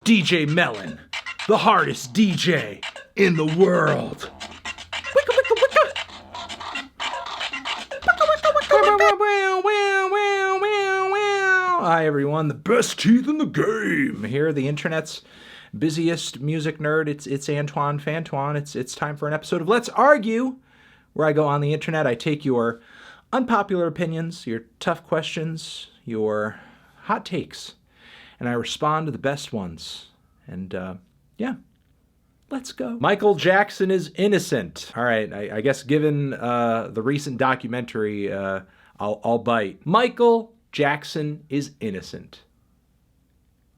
DJ Melon, the hardest DJ in the world. Hi everyone, the best teeth in the game. Here, the internet's busiest music nerd. It's Antoine Fantoine. It's time for an episode of Let's Argue, where I go on the internet. I take your unpopular opinions, your tough questions, your hot takes, and I respond to the best ones. And yeah, let's go. Michael Jackson is innocent. All right, I guess given the recent documentary, I'll bite. Michael Jackson is innocent.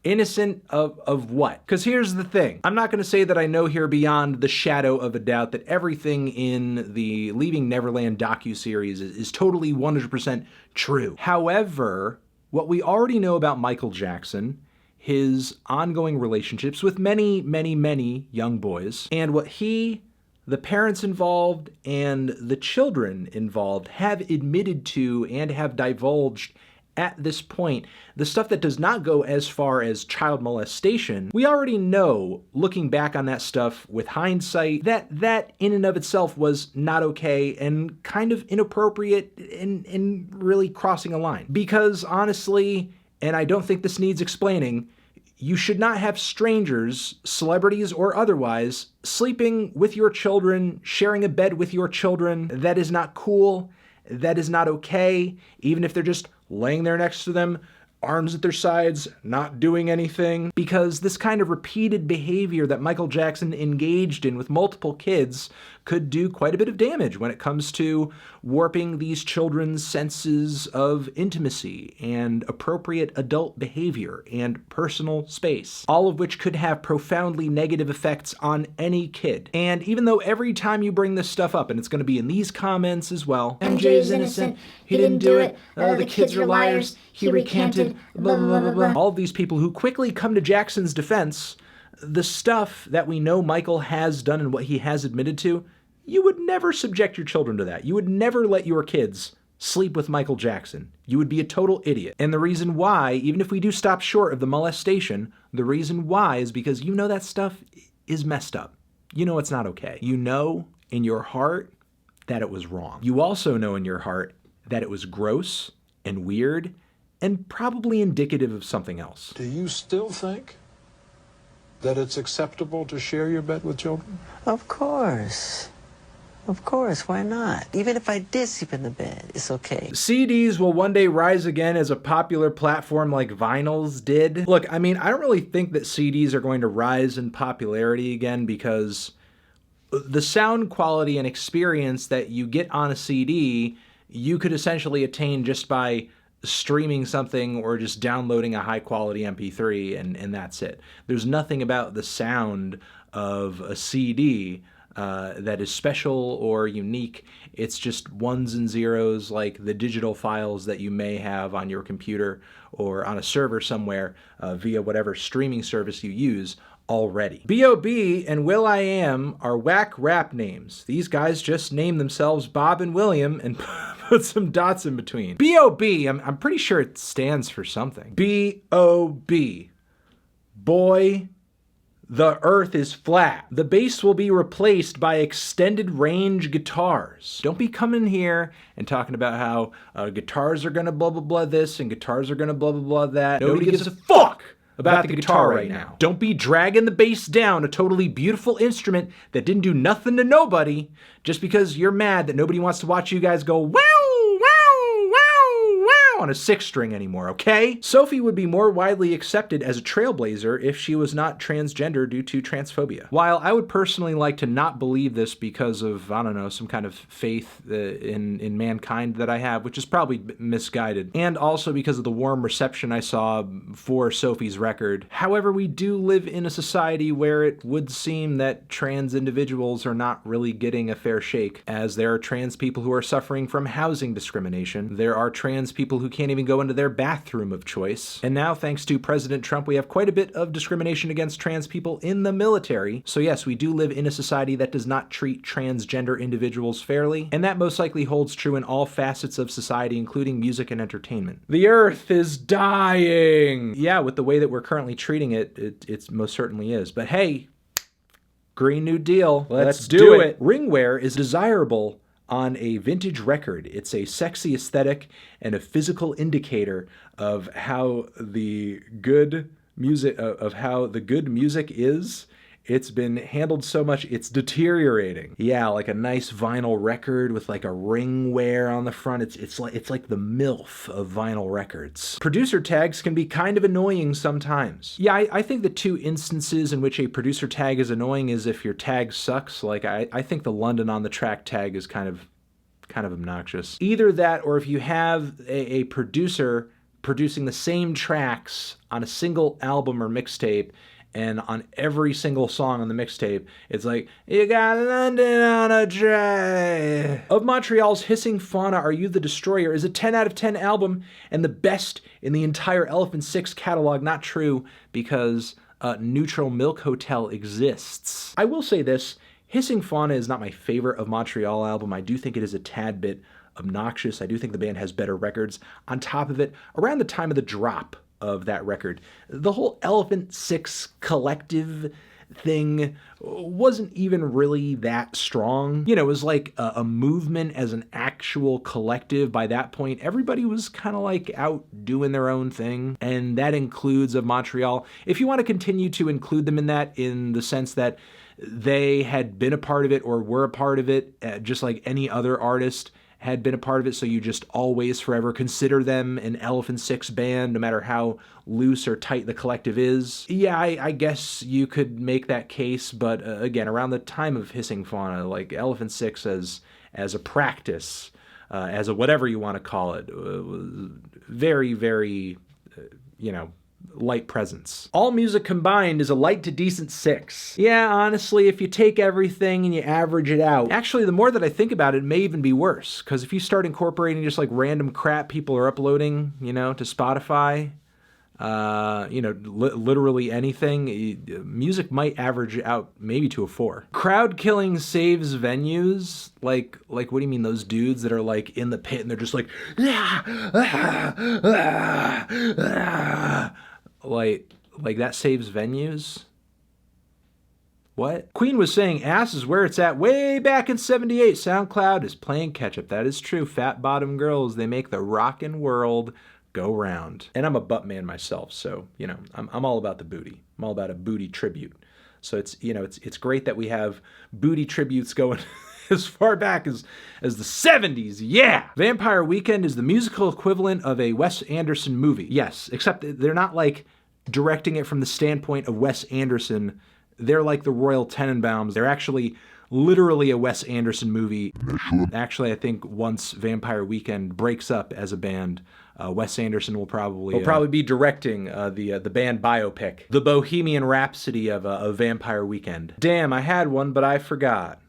Innocent of what? Because here's the thing. I'm not going to say that I know here beyond the shadow of a doubt that everything in the Leaving Neverland docuseries is totally 100% true. However, what we already know about Michael Jackson, his ongoing relationships with many, many, many young boys, and what he, the parents involved, and the children involved have admitted to and have divulged at this point, the stuff that does not go as far as child molestation, we already know, looking back on that stuff with hindsight, that in and of itself was not okay and kind of inappropriate and really crossing a line. Because honestly, and I don't think this needs explaining, you should not have strangers, celebrities or otherwise, sleeping with your children, sharing a bed with your children. That is not cool. That is not okay. Even if they're just laying there next to them, arms at their sides, not doing anything. Because this kind of repeated behavior that Michael Jackson engaged in with multiple kids could do quite a bit of damage when it comes to warping these children's senses of intimacy and appropriate adult behavior and personal space, all of which could have profoundly negative effects on any kid. And even though every time you bring this stuff up, and it's going to be in these comments as well, MJ is innocent, he didn't do it, the kids are liars, he recanted, blah, blah, blah, blah. All of these people who quickly come to Jackson's defense, the stuff that we know Michael has done and what he has admitted to, you would never subject your children to that. You would never let your kids sleep with Michael Jackson. You would be a total idiot. And the reason why, even if we do stop short of the molestation, the reason why is because you know that stuff is messed up. You know it's not okay. You know in your heart that it was wrong. You also know in your heart that it was gross and weird and probably indicative of something else. Do you still think that it's acceptable to share your bed with children? Of course. Of course, why not? Even if I did sleep in the bed, it's okay. CDs will one day rise again as a popular platform like vinyls did. Look, I mean, I don't really think that CDs are going to rise in popularity again because the sound quality and experience that you get on a CD, you could essentially attain just by streaming something or just downloading a high quality MP3 and that's it. There's nothing about the sound of a CD that is special or unique. It's just ones and zeros like the digital files that you may have on your computer or on a server somewhere via whatever streaming service you use already. b.o.b and will.i.am are whack rap names. These guys just name themselves Bob and William and put some dots in between. b.o.b, I'm pretty sure it stands for something. b.o.b. Boy, the earth is flat. The bass will be replaced by extended range guitars. Don't be coming here and talking about how guitars are gonna blah blah blah this and guitars are gonna blah blah blah that. Nobody gives a fuck about the guitar right now. Don't be dragging the bass down, a totally beautiful instrument that didn't do nothing to nobody, just because you're mad that nobody wants to watch you guys go wow, wow, wow, wow on a 6-string anymore, okay? Sophie would be more widely accepted as a trailblazer if she was not transgender due to transphobia. While I would personally like to not believe this because of, I don't know, some kind of faith in mankind that I have, which is probably misguided, and also because of the warm reception I saw for Sophie's record. However, we do live in a society where it would seem that trans individuals are not really getting a fair shake, as there are trans people who are suffering from housing discrimination. There are trans people who who can't even go into their bathroom of choice. And now, thanks to President Trump, we have quite a bit of discrimination against trans people in the military. So yes, we do live in a society that does not treat transgender individuals fairly, and that most likely holds true in all facets of society, including music and entertainment. The Earth is dying! Yeah, with the way that we're currently treating it, it most certainly is. But hey, Green New Deal, let's do it! Ring wear is desirable on a vintage record. It's a sexy aesthetic and a physical indicator of how the good music is. It's been handled so much, it's deteriorating. Yeah, like a nice vinyl record with like a ring wear on the front. It's like the MILF of vinyl records. Producer tags can be kind of annoying sometimes. Yeah, I think the two instances in which a producer tag is annoying is if your tag sucks. Like I think the London on the track tag is kind of obnoxious. Either that, or if you have a producer producing the same tracks on a single album or mixtape, and on every single song on the mixtape, it's like, you got London on a track. Of Montreal's Hissing Fauna, Are You the Destroyer is a 10 out of 10 album and the best in the entire Elephant Six catalog. Not true, because Neutral Milk Hotel exists. I will say this, Hissing Fauna is not my favorite of Montreal album. I do think it is a tad bit obnoxious. I do think the band has better records. On top of it, around the time of the drop of that record, the whole Elephant Six collective thing wasn't even really that strong. You know, it was like a movement as an actual collective. By that point, everybody was kind of like out doing their own thing, and that includes of Montreal. If you want to continue to include them in that, in the sense that they had been a part of it or were a part of it, just like any other artist had been a part of it, so you just always forever consider them an Elephant Six band, no matter how loose or tight the collective is. Yeah, I guess you could make that case, but again, around the time of Hissing Fauna, like Elephant Six as a practice, as a whatever you want to call it, was very, very, light presence. All music combined is a light to decent 6. Yeah, honestly, if you take everything and you average it out, actually, the more that I think about it, it may even be worse. Because if you start incorporating just like random crap people are uploading, to Spotify, literally anything, music might average out maybe to a 4. Crowd killing saves venues. Like, what do you mean, those dudes that are like in the pit and they're just like, like that saves venues? What? Queen was saying ass is where it's at way back in 78. Soundcloud is playing catch up. That is true. Fat bottom girls, they make the rockin' world go round. And I'm a butt man myself, so, I'm all about the booty. I'm all about a booty tribute. So it's great that we have booty tributes going as far back as the 70s. Yeah! Vampire Weekend is the musical equivalent of a Wes Anderson movie. Yes, except they're not like directing it from the standpoint of Wes Anderson. They're like the Royal Tenenbaums. They're actually literally a Wes Anderson movie. Actually, I think once Vampire Weekend breaks up as a band, Wes Anderson will probably be directing the band biopic, The Bohemian Rhapsody of Vampire Weekend. Damn, I had one, but I forgot.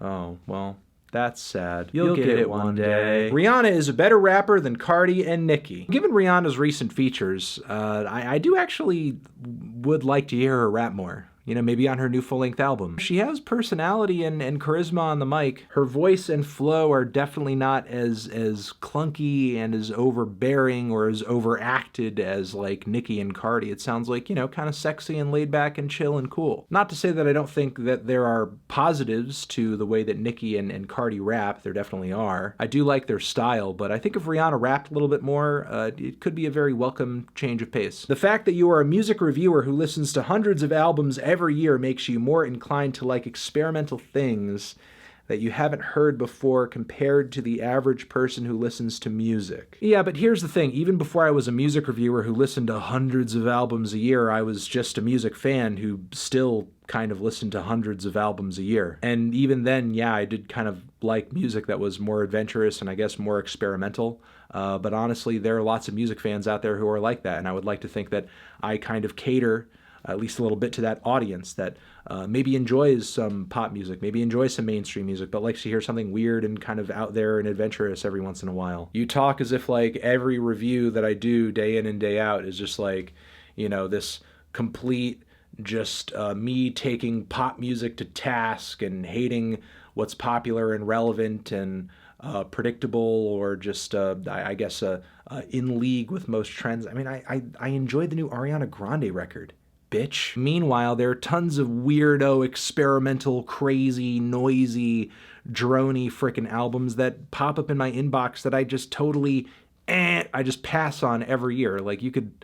Oh, well, that's sad. You'll get it one day. Rihanna is a better rapper than Cardi and Nicki. Given Rihanna's recent features, I do actually would like to hear her rap more. Maybe on her new full-length album. She has personality and charisma on the mic. Her voice and flow are definitely not as clunky and as overbearing or as overacted as like Nicki and Cardi. It sounds like, kind of sexy and laid back and chill and cool. Not to say that I don't think that there are positives to the way that Nicki and Cardi rap. There definitely are. I do like their style, but I think if Rihanna rapped a little bit more, it could be a very welcome change of pace. The fact that you are a music reviewer who listens to hundreds of albums every year makes you more inclined to like experimental things that you haven't heard before compared to the average person who listens to music. Yeah, but here's the thing. Even before I was a music reviewer who listened to hundreds of albums a year, I was just a music fan who still kind of listened to hundreds of albums a year. And even then, yeah, I did kind of like music that was more adventurous and I guess more experimental. But honestly, there are lots of music fans out there who are like that, and I would like to think that I kind of cater at least a little bit to that audience that maybe enjoys some pop music, maybe enjoys some mainstream music, but likes to hear something weird and kind of out there and adventurous every once in a while. You talk as if like every review that I do day in and day out is just like, you know, this complete just me taking pop music to task and hating what's popular and relevant and predictable, or just I guess in league with most trends. I mean, I enjoyed the new Ariana Grande record, bitch. Meanwhile, there are tons of weirdo, experimental, crazy, noisy, drony frickin' albums that pop up in my inbox that I just totally I just pass on every year. Like, you could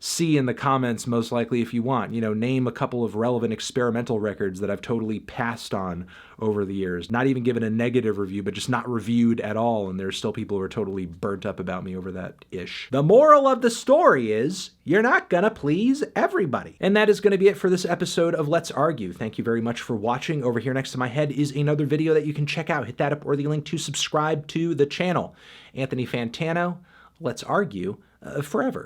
see in the comments, most likely, if you want, you know, name a couple of relevant experimental records that I've totally passed on over the years. Not even given a negative review, but just not reviewed at all, and there's still people who are totally burnt up about me over that ish. The moral of the story is, you're not gonna please everybody. And that is gonna be it for this episode of Let's Argue. Thank you very much for watching. Over here next to my head is another video that you can check out. Hit that up or the link to subscribe to the channel. Anthony Fantano, Let's Argue forever.